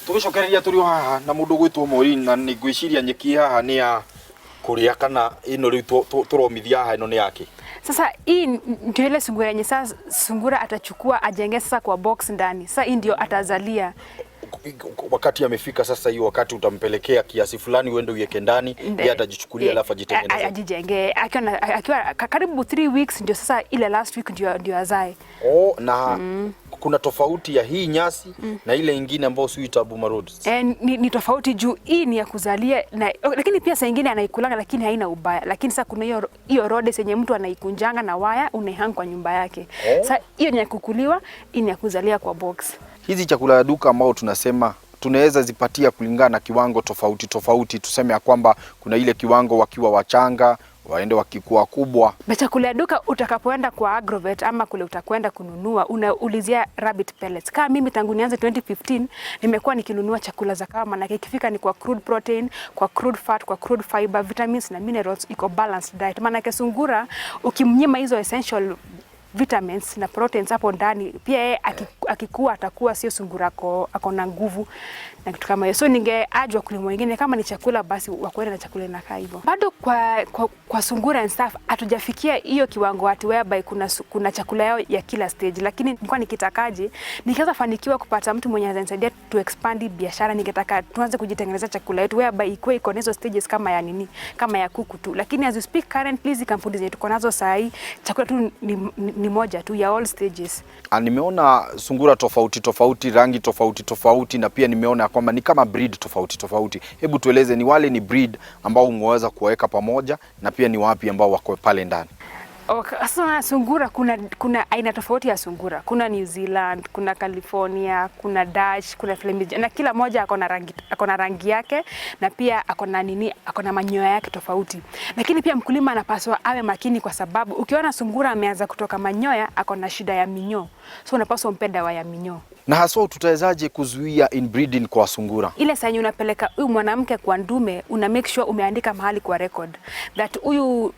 tugicokereria turi haha na mundu gwitwo Maureen na ni ngwiciria nyeki haha ni ya kuria kana ino riu turomithia haha ino ni yake. Sasa hii ndio ile sungura yenye sasa sungura atachukua ajenge sasa kwa box ndani. Sasa hii ndio atazalia. Wakati amefika sasa, hiyo wakati utampelekea kiasi fulani uende uweke ndani, yeye atajichukulia alafu ajitengeneze. Ajijenge akiwa karibu 3 weeks ndio sasa ile last week ndio azae. Na kuna tofauti ya hii nyasi na ile nyingine ambayo si Buma Roads. Ni tofauti juu hii ni ya kuzalia na, lakini pia saa nyingine anaikulanga lakini haina ubaya. Lakini sasa kuna hiyo Rhodes yenye mtu anaikunjanga na waya unahang kwa nyumba yake. Sasa hiyo ni ya kukuliwa, hii ni ya kuzalia kwa box. Hizi chakula ya duka ambao tunasema tunaweza zipatia kulingana na kiwango tofauti. Tuseme ya kwamba kuna ile kiwango wakiwa wachanga, waende wakikuwa kubwa. Chakula ya duka utakapoenda kwa Agrovet ama kule utakwenda kununua, unaulizia rabbit pellets. Kama mimi tangu nianze 2015 nimekuwa nikinunua chakula za kawa, maana ikifika ni kwa crude protein, kwa crude fat, kwa crude fiber, vitamins na minerals, iko balanced diet. Maana sungura ukimnyima hizo essential vitamins na proteins hapo ndani, pia yeye akikua atakuwa sio sungura ako na nguvu na kitu kama hiyo. So ningeajwa kulima wengine kama ni chakula basi wakwenda na chakula inakaa hivyo. Bado kwa sungura and stuff hatujafikia hiyo kiwango ati whereby kuna chakula yao ya kila stage, lakini nilikuwa nikitakaje nikaanza fanikiwa kupata mtu mwenye ananisaidia to expand biashara. Ningetaka tuanze kujitengeneza chakula yetu whereby iko hizo stages kama ya kama ya kuku tu, lakini as we speak currently hizi kampuni zetu tuko nazo saa hii chakula tu ni moja tu ya all stages. Nimeona sungura tofauti, rangi tofauti na pia nimeona kwamba ni kama breed tofauti. Hebu tueleze, ni wale ni breed ambao ungeweza kuweka pamoja na pia ni wapi ambao wako pale ndani? Sasa sungura kuna aina tofauti ya sungura. Kuna New Zealand, kuna California, kuna Dutch, kuna Flemish, na kila moja ako na rangi yake na pia ako na manyoya yake tofauti. Lakini pia mkulima anapaswa awe makini kwa sababu ukiona sungura ameanza kutoka manyoya ako na shida ya minyoo. So unapaswa umpe dawa ya minyoo. Na haswa tutawezaje kuzuia inbreeding kwa sungura? Ile saa unapeleka huyu mwanamke kwa ndume, una make sure umeandika mahali kwa record that huyu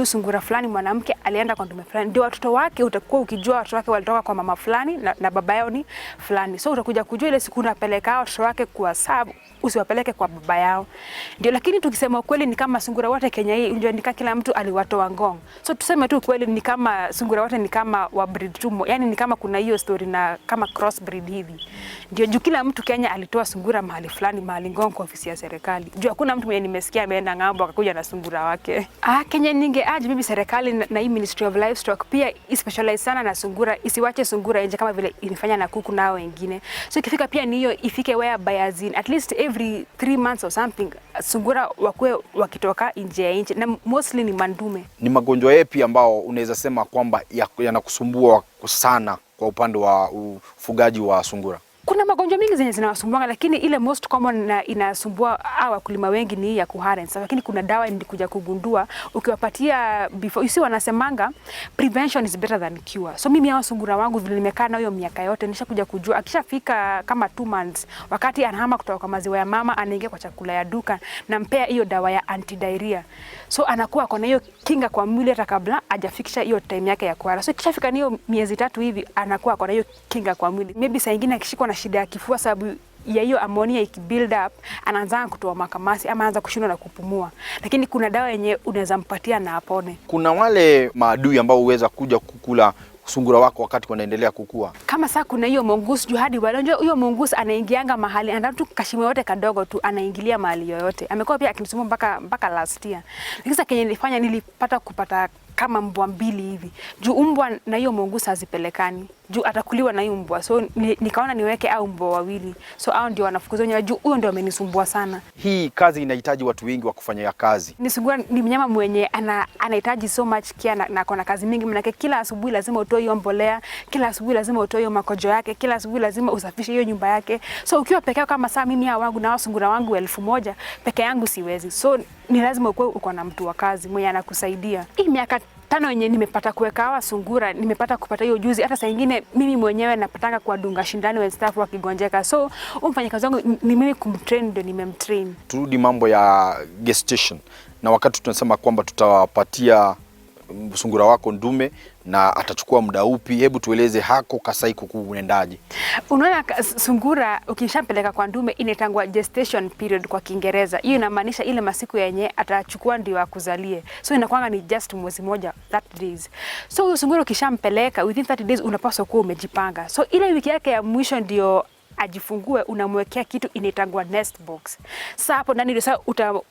sungura fulani mwanamke alienda kwa ndume fulani, ndio watoto wake utakuwa ukijua watoto wake walitoka kwa mama fulani na baba yao ni fulani. So utakuja kujua ile siku unapeleka watoto wake kwa sababu usiwapeleke kwa baba yao. Ndio, lakini tukisema ukweli ni kama sungura wote Kenya hii unajua kila mtu aliwatoa Ngong. So tuseme tu ukweli ni kama sungura wote ni kama wa breed tu, yani ni kama kuna hiyo story na kama cross breed hivi. Ndio juu kila mtu Kenya alitoa sungura mahali fulani, mahali Ngong kwa ofisi ya serikali. Juu hakuna mtu mwenye nimesikia ameenda ng'ambo akakuja na sungura wake. Kenya ningeaje mimi serikali na hii Ministry of Livestock pia specialize sana na sungura, isiwache sungura nje kama vile ilifanya na kuku nao wengine. So ikifika pia ni hiyo ifike whereby at least every 3 months or something sungura wakue wakitoka nje ya nchi, na mostly ni mandume. Ni magonjwa yapi ambao unaweza sema kwamba yanakusumbua sana kwa upande wa ufugaji wa sungura? Kuna magonjwa mingi zenye zinawasumbua, lakini ile most common na inasumbua wakulima wengi ni ya kuharens. Lakini kuna dawa nilikuja kugundua ukiwapatia before, you see wanasemanga prevention is better than cure. So mimi hao sungura wangu vile nimekaa na hiyo miaka yote nishakuja kujua akishafika kama 2 months wakati anahama kutoka kwa maziwa ya mama anaingia kwa chakula ya duka, nampea hiyo dawa ya anti-diarrhea. So anakuwa kuna hiyo kinga kwa mwili hata kabla hajafikisha hiyo time yake ya kuhara. So ikishafika hiyo miezi 3 hivi anakuwa kuna hiyo kinga kwa mwili. Maybe saa nyingine akishikwa na shida ya kifua sababu ya hiyo ammonia ikibuild up anaanza kutoa makamasi ama anaanza kushindwa na kupumua, lakini kuna dawa yenye unaweza mpatia na apone. Kuna wale maadui ambao huweza kuja kukula sungura wako wakati wanaendelea kukua. Kama saa kuna hiyo mongoose juu hadi walonjo hiyo mongoose anaingianga mahali anataka tu kashimo yote kadogo tu anaingilia mahali yoyote. Amekuwa pia akinisumbua mpaka last year. Lakini sasa Kenya nilipata kupata kama mbwa 2 hivi. Juu mbwa na hiyo mongoose hazipelekani. Juu atakuliwa na hiyo mbwa. So nikaona niweke au mbwa 2. So hao ndio wanafukuzwa nyewe juu huyo ndio amenisumbua sana. Hii kazi inahitaji watu wengi wa kufanya ya kazi. Sungura ni mnyama mwenye anahitaji so much care na kuna kazi mingi, maana kila asubuhi lazima utoe hiyo mbolea, kila asubuhi lazima utoe hiyo makojo yake, kila asubuhi lazima usafishe hiyo nyumba yake. So ukiwa peke yako kama saa mimi hao wangu na sungura wangu 1000 peke yangu siwezi. So ni lazima uko na mtu wa kazi mwenye anakusaidia. Hii miaka 5 yenye nimepata kuweka hawa sungura, nimepata kupata hiyo ujuzi. Hata saa nyingine mimi mwenyewe napataka kuwadunga shindani wa staff wakigonjeka. So mfanyakazi wangu ni mimi kumtrain ndio nimemtrain. Turudi mambo ya gestation. Na wakati tunasema kwamba tutawapatia sungura wako ndume na atachukua muda upi? Hebu tueleze hako kasai kuku unaendaje? Unaona, sungura ukishapeleka kwa ndume inaitangwa gestation period kwa Kiingereza. Hiyo inamaanisha ile masiku yenye atachukua ndio akuzalie. So inakuanga ni just mwezi moja, 30 days. So huyo sungura ukishampeleka within 30 days unapaswa kuwa umejipanga. So ile wiki yake ya mwisho ndio ajifungue, unamwekea kitu inaitangwa nest box. Sasa hapo ndani ndio sasa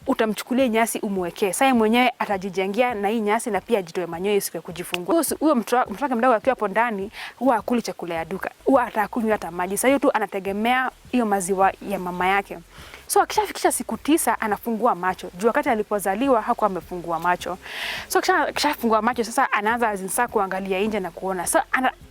utamchukulia nyasi umwekee. Sasa mwenyewe atajijengia na hii nyasi na pia ajitoe manyoya siku ya kujifungua. Huyo mtoto mdogo akiwa hapo ndani huwa akuli chakula ya duka, huwa atakunywa hata maji. Sasa hiyo tu anategemea hiyo maziwa ya mama yake. So akishafikisha siku 9 anafungua macho. Juu wakati alipozaliwa hakuwa amefungua macho. So kishafungua macho sasa anaanza zinsa kuangalia nje na kuona. So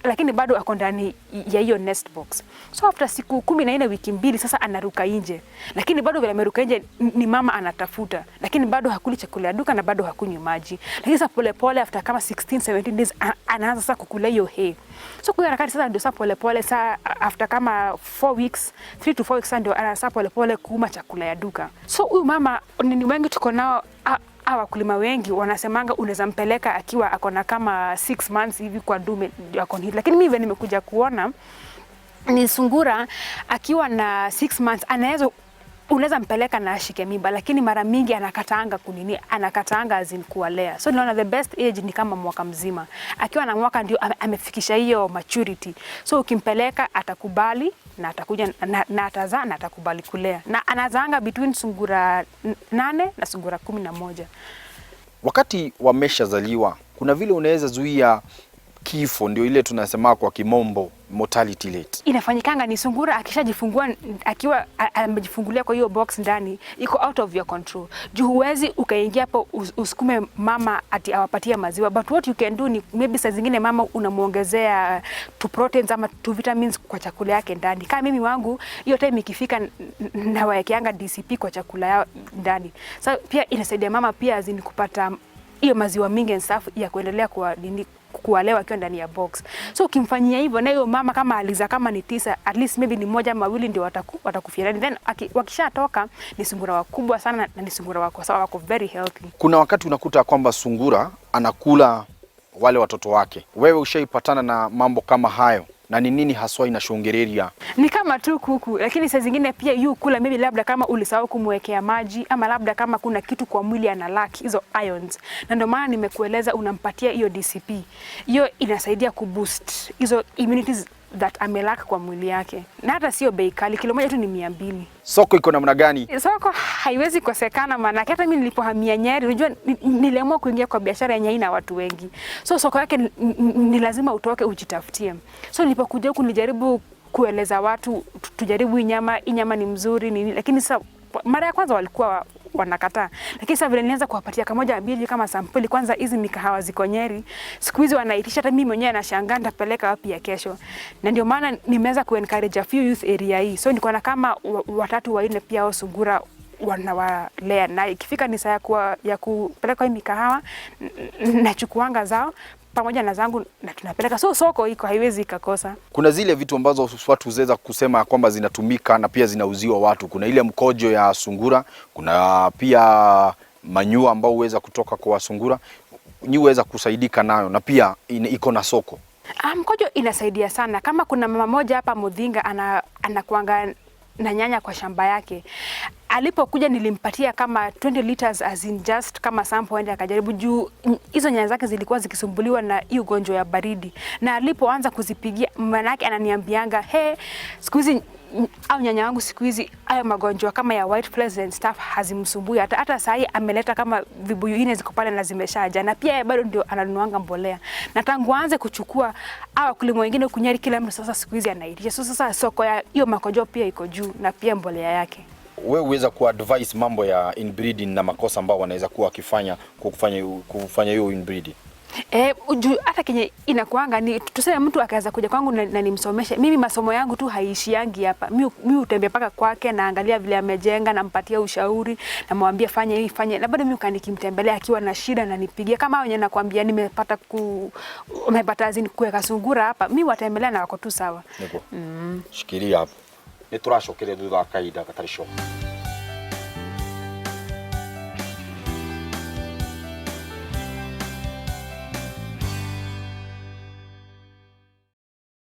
lakini bado ako ndani ya hiyo nest box. So after siku 14 wiki 2 sasa anaruka nje. Lakini bado vile ameruka nje ni mama anatafuta. Lakini bado hakuli chakula ya duka na bado hakunywi maji. Lakini sasa pole pole after kama 16-17 days anaanza sasa kukula hiyo hay. So kwa harakati sasa ndio sasa pole pole sasa after kama 4 weeks, 3 to 4 weeks ndio anaanza pole pole kuuma chakula ya duka. So huyu mama ni wengi tuko nao, wakulima wengi wanasemanga unaweza mpeleka akiwa akona kama 6 months hivi kwa ndume akona hili. Lakini mimi nimekuja kuona ni sungura akiwa na 6 months unaweza mpeleka na ashike mimba, lakini mara mingi anakataanga azin kuwalea. So naona the best age ni kama mwaka mzima. Akiwa na mwaka ndio amefikisha hiyo maturity. So ukimpeleka atakubali na atakuja na atazaa na atakubali kulea. Na anazaanga between sungura 8 na sungura 11. Wakati wameshazaliwa kuna vile unaweza zuia kifo, ndio ile tunasema kwa kimombo mortality rate. Inafanyikanga ni sungura akishajifungua akiwa amejifungulia kwa hiyo box ndani iko out of your control. Juu huwezi ukaingia hapo usukume mama ati awapatia maziwa, but what you can do ni maybe saa zingine mama unamuongezea tu proteins ama tu vitamins kwa chakula yake ndani. Kama mimi wangu hiyo time ikifika na waekeanga DCP kwa chakula yao ndani. So pia inasaidia mama pia azini kupata hiyo maziwa mingi and stuff ya kuendelea kwa nini kuwalewa akiwa ndani ya box. So ukimfanyia hivyo na hiyo mama kama aliza kama ni 9, at least maybe ni 1 ama 2 ndio watakufia. Then wakishatoka ni sungura wakubwa sana na ni sungura wako very healthy. Kuna wakati unakuta kwamba sungura anakula wale watoto wake. Wewe ushaipatana na mambo kama hayo? Na ni nini haswa inashongereria? Ni kama tu kuku, lakini saa zingine pia yu kula maybe labda kama ulisahau kumwekea maji ama labda kama kuna kitu kwa mwili ana lack hizo ions. Na ndio maana nimekueleza unampatia hiyo DCP. Hiyo inasaidia kuboost hizo immunities that amelaka kwa mwili yake. Na hata sio bei kali, kilo moja tu ni 200. Soko iko namna gani? Soko haiwezi kosekana, maana hata mimi nilipohamia Nyeri, unajua niliamua kuingia kwa biashara ya nyai na watu wengi. So soko yake ni lazima utoke ujitafutie. So nilipokuja huku nilijaribu kueleza watu tujaribu hii nyama ni mzuri nini, lakini sasa mara ya kwanza walikuwa wanakataa. Lakini sasa vile nilianza kuwapatia kamoja mbili kama sample, kwanza hizi mikahawa ziko Nyeri, siku hizi wanaitisha, hata mimi mwenyewe nashangaa nitapeleka wapi ya kesho. Na ndio maana nimeweza kuencourage a few youth area hii. So niko na kama 3 4 pia au sungura wanawalea, na ikifika ni saa ya kupeleka hii mikahawa nachukuanga zao pamoja na zangu na tunapeleka. So soko iko haiwezi ikakosa. Kuna zile vitu ambazo watu waweza kusema kwamba zinatumika na pia zinauziwa watu. Kuna ile mkojo ya sungura, kuna pia manyua ambao huweza kutoka kwa sungura. Ni huweza kusaidika nayo na pia iko na soko. Mkojo inasaidia sana. Kama kuna mama moja hapa Mudhinga anakuanga na nyanya kwa shamba yake. Alipokuja nilimpatia kama 20 liters as in just kama sample aende akajaribu, juu hizo nyanya zake zilikuwa zikisumbuliwa na hiyo ugonjwa ya baridi. Na alipoanza kuzipigia manake ananiambianga, siku hizi au nyanya wangu siku hizi hayo magonjwa kama ya white flies and stuff hazimsumbui. Hata saa hii ameleta kama vibuyu 4 ziko pale na zimeshaja, na pia bado ndio ananunuanga mbolea. Na tangu aanze kuchukua wakulima wengine kunyari kila mtu sasa siku hizi anaitisha. So sasa soko ya hiyo makonjo pia iko juu na pia mbolea yake. Wewe uweza kuadvise mambo ya inbreeding na makosa ambao wanaweza kuwa wakifanya kufanya hiyo inbreeding? Hata kenye inakuanga ni tuseme mtu akaweza kuja kwangu na nimsomeshe. Mimi masomo yangu tu haishiangi hapa. Mimi utembea paka kwake, naangalia vile amejenga, nampatia ushauri, namwambia fanya hii fanya. Na bado mimi nikimtembelea akiwa na shida na nipigie kama wenye nakwambia umepata azini kuweka sungura hapa, mimi watembelea na wako tu sawa. Niko. Shikilia hapo. Niturashokere thutha kaida katarisho.